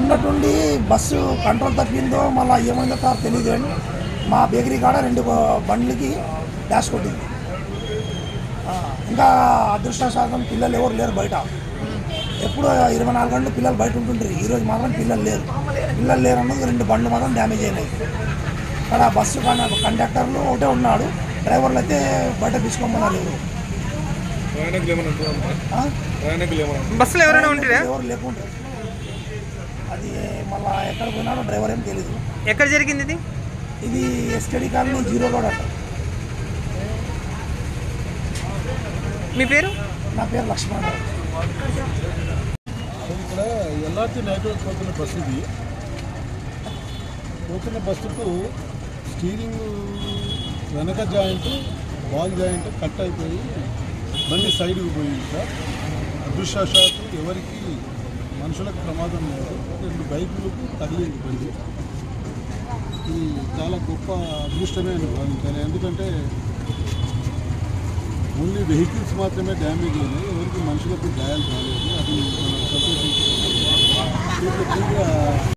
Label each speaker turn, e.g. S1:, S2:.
S1: ఉన్నట్టుండి bus control తప్పిందో మళ్ళీ ఏమైందో కాదు తెలియదు కానీ మా బేకరీ కాడ 2 బండ్లకి డాష్ కొట్టింది. ఇంకా అదృష్టశాతం పిల్లలు ఎవరు లేరు బయట. ఎప్పుడు 24 గంటలు పిల్లలు బయట ఉంటుంటారు. ఈరోజు మాత్రం పిల్లలు లేరు అన్నది 2 బండ్లు మాత్రం డ్యామేజ్ అయినాయి. అక్కడ బస్సు కండక్టర్లు ఒకటే ఉన్నాడు, డ్రైవర్లు అయితే బయట తీసుకోమన్నారు.
S2: బస్సులో ఎవరైనా ఉంటారా?
S1: ఎవరు లేకుంటారు. అది మళ్ళీ ఎక్కడ పోయినాడో డ్రైవర్ ఏం తెలీదు.
S2: ఎక్కడ జరిగింది ఇది?
S1: ఇది ఎస్కేడి కాలనీ 0 రోడ్ అంట.
S2: మీ పేరు?
S1: నా పేరు లక్ష్మణ్.
S3: ఇక్కడ ఎల్ఆర్టీ నైట్రోడ్ పోతున్న బస్సు ఇది. పోతున్న బస్సుకు స్టీరింగ్ వెనక జాయింట్ బాల్ జాయింట్ కట్ అయిపోయి బండి సైడ్కి పోయింది సార్. అదృష్టవశాత్తు ఎవరికి మనుషులకు ప్రమాదం లేదు. 2 బైకులకు తగిలింది బండి. ఇది చాలా గొప్ప అదృష్టమే అని భావించాలి. ఎందుకంటే ఓన్లీ వెహికల్స్ మాత్రమే డ్యామేజ్ అయినాయి, ఎవరికి మనుషులకు గాయాలు కాలేదు. అది మనం సంతోషించాలి.